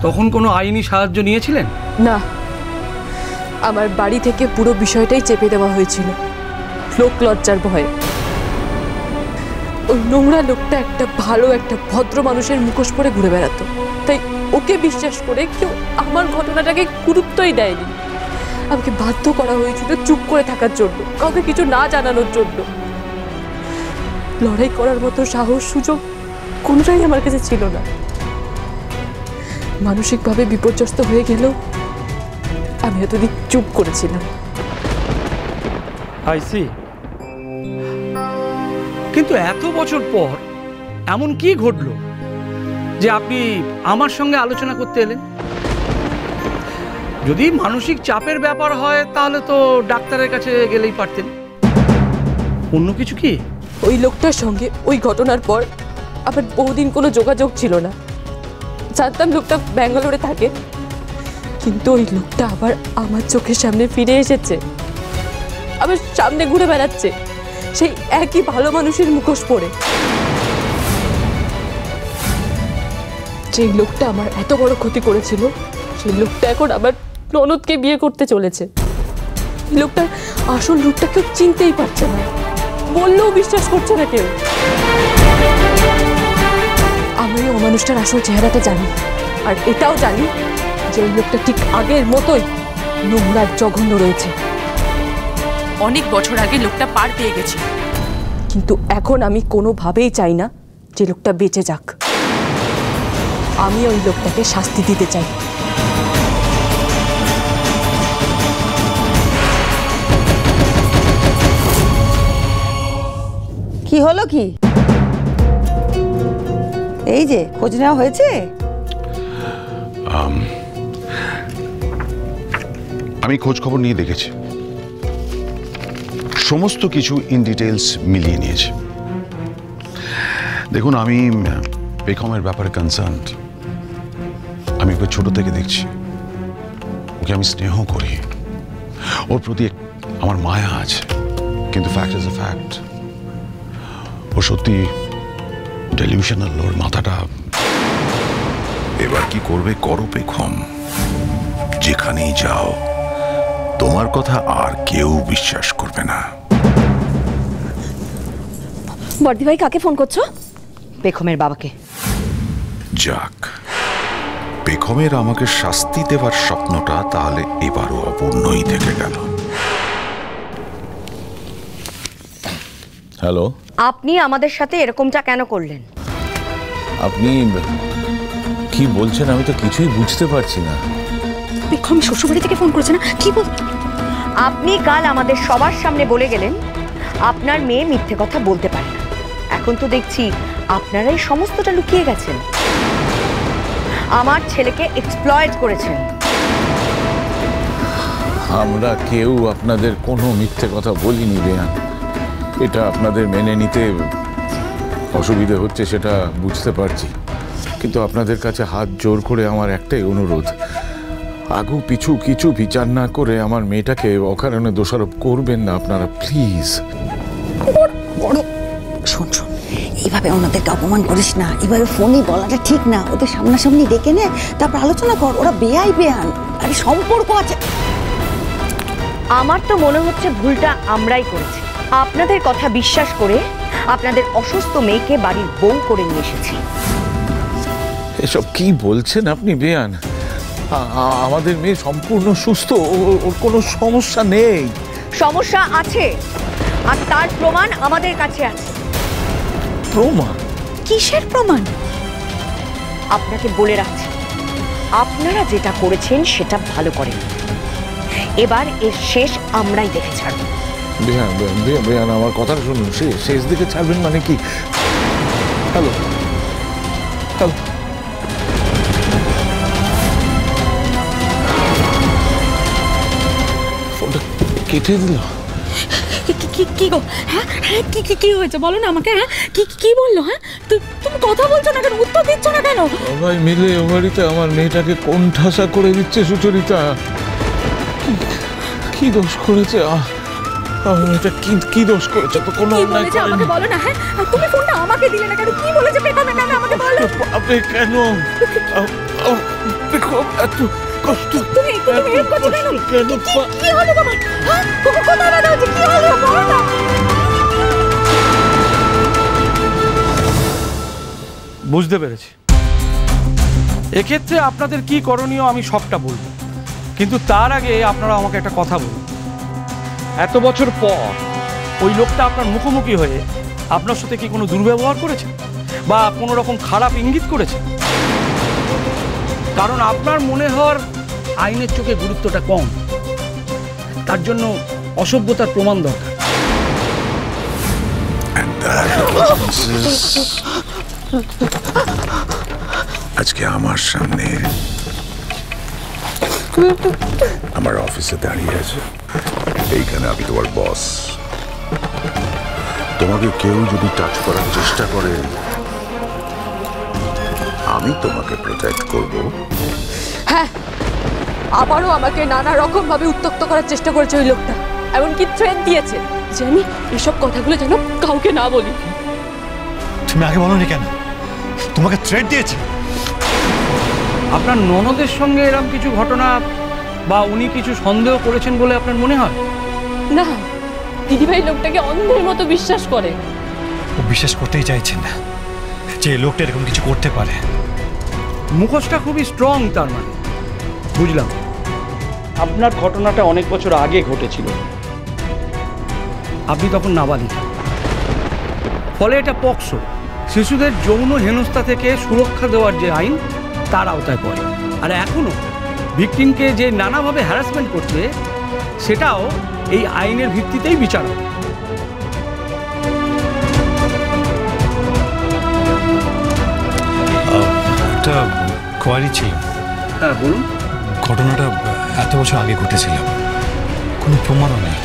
তখন কোনো আইনি সাহায্য নিয়েছিলেন? না, আমার বাড়ি থেকে পুরো বিষয়টাই চেপে দেওয়া হয়েছিল লোক লজ্জার ভয়ে। ওই নোংরা লোকটা একটা ভালো একটা ভদ্র মানুষের মুখোশ পরে ঘুরে বেড়াতো, তাই ওকে বিশ্বাস করে কেউ আমার ঘটনাটাকে গুরুত্বই দেয়নি। আমাকে বাধ্য করা হয়েছিল চুপ করে থাকার জন্য, কাউকে কিছু না জানানোর জন্য। লড়াই করার মতো সাহস সুযোগ কোনটাই আমার কাছে ছিল না। মানসিকভাবে বিপর্যস্ত হয়ে গেলেও আমি এতদিন চুপ করেছিলাম। কিন্তু এত বছর পর এমন কি ঘটলো যে আপনি আমার সঙ্গে আলোচনা করতে এলেন? যদি মানসিক চাপের ব্যাপার হয় তাহলে তো ডাক্তারের কাছে গেলেই পারতেন। অন্য কিছু কি? ওই লোকটার সঙ্গে ওই ঘটনার পর আমার বহুদিন কোনো যোগাযোগ ছিল না। জানতাম লোকটা ব্যাঙ্গালোরে থাকে, কিন্তু ওই লোকটা আবার আমার চোখের সামনে ফিরে এসেছে, আমার সামনে ঘুরে বেড়াচ্ছে সেই একই ভালো মানুষের মুখোশ পরে। যে লোকটা আমার এত বড় ক্ষতি করেছিল সেই লোকটা এখন আমার ননদকে বিয়ে করতে চলেছে। এই লোকটার আসল রূপটা কেউ চিনতেই পারছে না, বললেও বিশ্বাস করছে না কেউ। আমি ওই মানুষটার আসল চেহারাটা জানি, আর এটাও জানি যে ওই লোকটা ঠিক আগের মতোই নোংরা জঘন্য রয়েছে। অনেক বছর আগে লোকটা পার পেয়ে গেছে, কিন্তু এখন আমি কোনোভাবেই চাই না যে লোকটা বেঁচে যাক। আমি ওই লোকটাকে শাস্তি দিতে চাই। কি হলো কি? এই যে খোঁজ নেওয়া হয়েছে? আমি খোঁজ খবর নিয়ে দেখেছি, সমস্ত কিছু ইন ডিটেলস মিলিয়ে নিয়েছি। দেখুন, আমি বেগমের ব্যাপারে কনসার্নড। আমি ওকে ছোট থেকে দেখছি, ওকে আমি স্নেহ করি, ওর প্রতি আমার মায়া আছে, কিন্তু ফ্যাক্ট ইজ এ ফ্যাক্ট, ও সত্যি ডেলিউশনাল। ওর মাথাটা। এবার কি করবে করো বেগম, যেখানেই যাও তোমার কথা আর কেউ বিশ্বাস করবে না। বর্দি ভাই, কাকে ফোন করছো? বেগমের বাবাকে। যাক, বেগমের আমাকে শাস্তি দেওয়ার স্বপ্নটা তাহলে এবারও অপূর্ণই থেকে গেল। হ্যালো, আপনি আমাদের সাথে এরকমটা কেন করলেন? আপনি কি বলছেন? আমি তো কিছুই বুঝতে পারছি না। বেগম শ্বশুরবাড়ি থেকে ফোন করেছে না? কি বল? আপনি কাল আমাদের সবার সামনে বলে গেলেন আপনার মেয়ে মিথ্যে কথা বলতে পারে না। এখন তো দেখছি আপনারাই সমস্তটা লুকিয়ে গেছেন, আমার ছেলেকে এক্সপ্লয়েট করেছেন। আমরা কেউ আপনাদের কোনো মিথ্যে কথা বলিনি বেয়ান। এটা আপনাদের মেনে নিতে অসুবিধে হচ্ছে সেটা বুঝতে পারছি, কিন্তু আপনাদের কাছে হাত জোর করে আমার একটাই অনুরোধ, আগু পিছু কিছু বিচার না করে আমার মেয়েটাকে অকারণে দোষারোপ করবেন না আপনারা, প্লিজ। শোন শোন, এইভাবে ওনাদেরকে অপমান করিস না, এইভাবে ফোনে বলাটা ঠিক না। ওদের সামনাসামনি ডেকে নে, তারপর আলোচনা কর। ওরা বেয়াই বেয়ান, আরে সম্পর্ক আছে। আমার তো মনে হচ্ছে ভুলটা আমরাই করেছি। আপনাদের কথা বিশ্বাস করে আপনাদের অসুস্থ মেয়েকে বাড়ির বউ করে নিয়ে এসেছি। এসব কি বলছেন আপনি বেয়ান? আমাদের মেয়ে সম্পূর্ণ সুস্থ, ওর কোনো সমস্যা নেই। সমস্যা আছে, আর তার প্রমাণ আমাদের কাছে আছে। প্রমাণ? কিসের প্রমাণ? আপনাকে বলে রাখছি, আপনারা যেটা করেছেন সেটা ভালো করেন। এবার এর শেষ আমরাই দেখে ছাড়ব। বেয়ান বেয়ান বেয়ান, আমার কথা শুনুন। শেষ দিকে ছাড়বেন মানে কি? হ্যালো হ্যালো, ফোনটা কেটে দিল। কি গো? হ্যাঁ হ্যাঁ, কি হয়েছে বলো না আমাকে। হ্যাঁ, কি বললো? হ্যাঁ, তুমি কথা বলছো না কেন? উত্তর দিচ্ছ না কেন? সবাই মিলে ও বাড়িতে আমার মেয়েটাকে কোণঠাসা করে দিচ্ছে সুচরিতা। কি দোষ করেছে? এটা কি দোষ করেছে? তো কোনো কি অন্যায় বলেছে আমাকে করেনি। বলো না। হ্যাঁ, আর তুমি ফোনটা আমাকে দিলে না কেন? কি বলেছে পেখমে কেন আমাকে বলো। আপনি কেন পেখম এত কষ্ট? তুমি এরকম করছো কেন? কেন কি হলো তোমার? হ্যাঁ, কোথায় রাখা হচ্ছে? কি হলো বলো না। বুঝতে পেরেছি। এক্ষেত্রে আপনাদের কি করণীয় আমি সবটা বলবো, কিন্তু তার আগে আপনারা আমাকে একটা কথা বলুন। এত বছর পর ওই লোকটা আপনার মুখোমুখি হয়ে আপনার সাথে কি কোনো দুর্ব্যবহার করেছে বা কোনো রকম খারাপ ইঙ্গিত করেছে? কারণ আপনার মনে হওয়ার আইনের চোখে গুরুত্বটা কম, তার জন্য অসভ্যতার প্রমাণ দরকার। আজকে আমার সামনে আমার অফিসে দাঁড়িয়ে আছে, এইখানে আমি তোমার বস। তোমাকে কেউ যদি টাচ করার চেষ্টা করে, আমি তোমাকে প্রোটেক্ট করব। হ্যাঁ, আবারও আমাকে নানা রকম ভাবে উত্ত্যক্ত করার চেষ্টা করেছে ওই লোকটা, এমনকি থ্রেট দিয়েছে যে আমি এসব কথাগুলো যেন কাউকে না বলি। তুমি আগে বলোনি কেন? তোমাকে থ্রেট দিয়েছে? আপনার ননদের সঙ্গে এরকম কিছু ঘটনা বা উনি কিছু সন্দেহ করেছেন বলে আপনার মনে হয়? না, দিদিভাই লোকটাকে অন্ধের মতো বিশ্বাস করে। ও বিশ্বাস করতেই চাইছেন না যে এই লোকটা এরকম কিছু করতে পারে। মুখোশটা খুবই স্ট্রং, তার মানে বুঝলাম। আপনার ঘটনাটা অনেক বছর আগে ঘটেছিল, আপনি তখন নাবালিকা, ফলে এটা পক্সো, শিশুদের যৌন হেনস্থা থেকে সুরক্ষা দেওয়ার যে আইন, তার আওতায় পড়ে। আর এখনও ভিকটিমকে যে নানাভাবে হ্যারাসমেন্ট করছে, সেটাও এই আইনের ভিত্তিতেই বিচার হবে। একটা কোয়ারি ছিল। হ্যাঁ বলুন। ঘটনাটা এত বছর আগে ঘটেছিল, কোনো প্রমাণও নেই,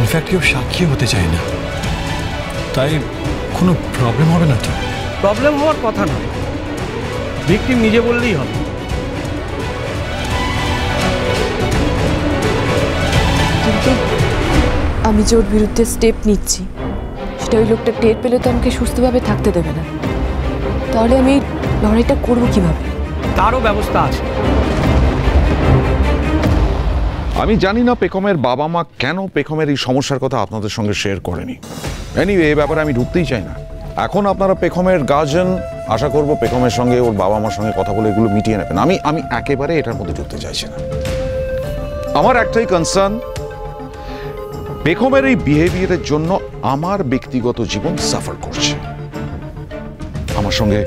ইনফ্যাক্ট কেউ সাক্ষী হতে চায় না, তাই কোনো প্রবলেম হবে না তো? প্রবলেম হওয়ার কথা না, ভিকটিম নিজে বললেই হবে। কিন্তু আমি যে ওর বিরুদ্ধে স্টেপ নিচ্ছি, সেটা ওই লোকটা টের পেলে তো আমাকে সুস্থভাবে থাকতে দেবে না। তাহলে আমি লড়াইটা করবো কিভাবে? তারও ব্যবস্থা আছে। আমি জানি না পেখমের বাবা মা কেন পেখমের এই সমস্যার কথা আপনাদের সঙ্গে শেয়ার করেনি। এনিওয়ে, এই ব্যাপারে আমি ঢুকতেই চাই না। এখন আপনারা পেখমের গার্জেন, আশা করব পেখমের সঙ্গে ওর বাবা মার সঙ্গে কথা বলে এগুলো মিটিয়ে নেবেন। আমি একেবারে এটার মধ্যে ঢুকতে চাইছি না। আমার একটাই কনসার্ন, পেখমের এই বিহেভিয়ারের জন্য আমার ব্যক্তিগত জীবন সাফার করছে, আমার সঙ্গে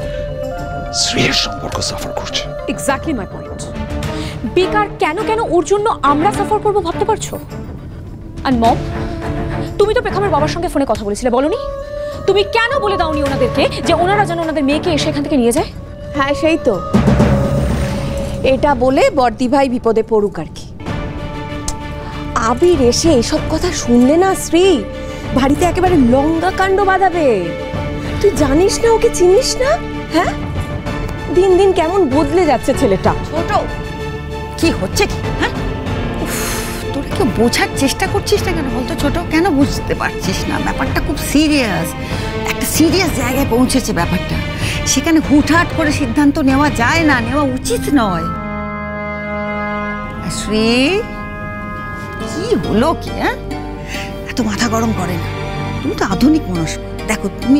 শ্রেয়ের সম্পর্ক সাফার করছে। Exactly my point. বেকার কেন ওর জন্য আমরা সাফার করবো ভাবতে পারছো? আর মম, তুমি তো পেখমের বাবার সঙ্গে ফোনে কথা বলেছিলে, বলনি? তুমি কেন বলে দাওনি ওনাদেরকে যে ওনারা যেন ওনাদের মেয়েকে এসে এখান থেকে নিয়ে যায়? হ্যাঁ, সেই তো, এটা বলে বর্দি ভাই বিপদে পড়ুক আর কি। আবির এসে এসব কথা শুনলে না শ্রী, বাড়িতে একেবারে লঙ্কা কাণ্ড বাঁধাবে। তুই জানিস না, ওকে চিনিস না? হ্যাঁ, দিন দিন কেমন বদলে যাচ্ছে ছেলেটা। ছোট কি হচ্ছে কি? হ্যাঁ, তোরা কেউ বোঝার চেষ্টা করছিস না কেন বলতো ছোট? কেন বুঝতে পারছিস না? ব্যাপারটা খুব সিরিয়াস, একটা সিরিয়াস জায়গায় পৌঁছেছে ব্যাপারটা। সেখানে হুটহাট করে সিদ্ধান্ত নেওয়া যায় না, নেওয়া উচিত নয়। শ্রী, কি হলো কি? হ্যাঁ, এত মাথা গরম করে না। তুমি তো আধুনিক মনস্ক, দেখো তুমি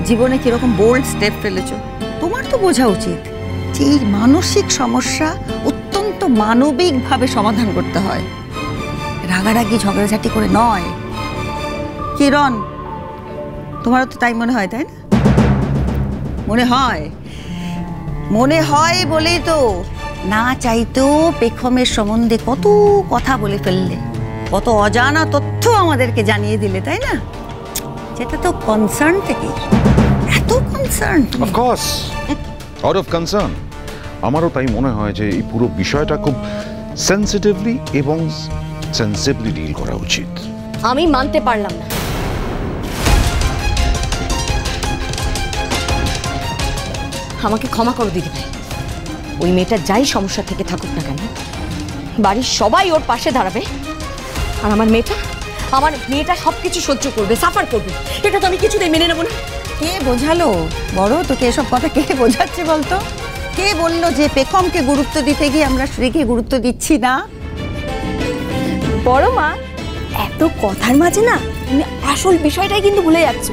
জীবনে কিরকম বোল্ড স্টেপ ফেলেছো। তোমার তো বোঝা উচিত যে এই মানসিক সমস্যা অত্যন্ত মানবিকভাবে সমাধান করতে হয়, রাগারাগি ঝগড়াঝাটি করে নয়। কিরণ, তোমারও তো তাই মনে হয়, তাই না? মনে হয় বলেই তো না চাইতেও পেখমের সম্বন্ধে কত কথা বলে ফেললে, কত অজানা তথ্য আমাদেরকে জানিয়ে দিলে, তাই না? যেটা তো কনসার্ন থেকে, এত concern. Of course, out of concern. আমারও তাই মনে হয় যে এই পুরো বিষয়টা খুব সেন্সিটিভলি এবং সেন্সিবলি ডিল করা উচিত। আমি মানতে পারলাম না। আমাকে ক্ষমা করো দিদি ভাই। ওই মেয়েটা যাই সমস্যা থেকে থাকুক না কেন, বাড়ির সবাই ওর পাশে দাঁড়াবে। আর আমার আমার মেয়েটা সব কিছু সহ্য করবে, সাফার করবে, এটা তো আমি কিছুতেই মেনে নেবো না। কে বোঝালো বড় তোকে এসব কথা? কে বোঝাচ্ছে বলতো? কে বললো যে পেখমকে গুরুত্ব দিতে গিয়ে আমরা শ্রীকে গুরুত্ব দিচ্ছি না? বড় মা, এত কথার মাঝে না তুমি আসল বিষয়টাই কিন্তু ভুলে যাচ্ছ।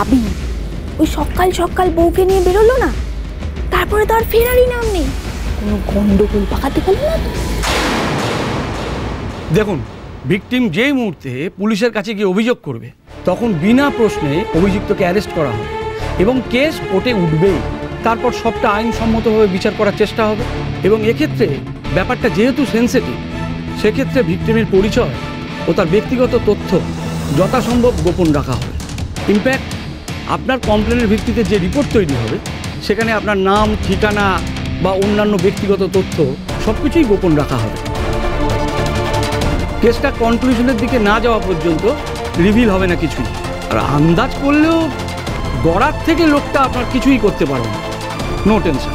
আবি ওই সকাল সকাল বউকে নিয়ে বেরোলো না, তারপরে তো আর ফেরারই নাম নেই। কোনো গন্ডগোল পাকাতে পারলো না তো? দেখুন, ভিকটিম যেই মুহূর্তে পুলিশের কাছে গিয়ে অভিযোগ করবে তখন বিনা প্রশ্নে অভিযুক্তকে অ্যারেস্ট করা হবে এবং কেস কোর্টে উঠবেই। তারপর সবটা আইনসম্মতভাবে বিচার করার চেষ্টা হবে এবং এক্ষেত্রে ব্যাপারটা যেহেতু সেন্সিটিভ, সেক্ষেত্রে ভিকটিমের পরিচয় ও তার ব্যক্তিগত তথ্য যথাসম্ভব গোপন রাখা হবে। ইনফ্যাক্ট আপনার কমপ্লেনের ভিত্তিতে যে রিপোর্ট তৈরি হবে সেখানে আপনার নাম, ঠিকানা বা অন্যান্য ব্যক্তিগত তথ্য সব কিছুই গোপন রাখা হবে। কেসটা কনক্লুশনের দিকে না যাওয়া পর্যন্ত রিভিল হবে না কিছুই। আর আন্দাজ করলেও গড়ার থেকে লোকটা আপনার কিছুই করতে পারবে না। No tension.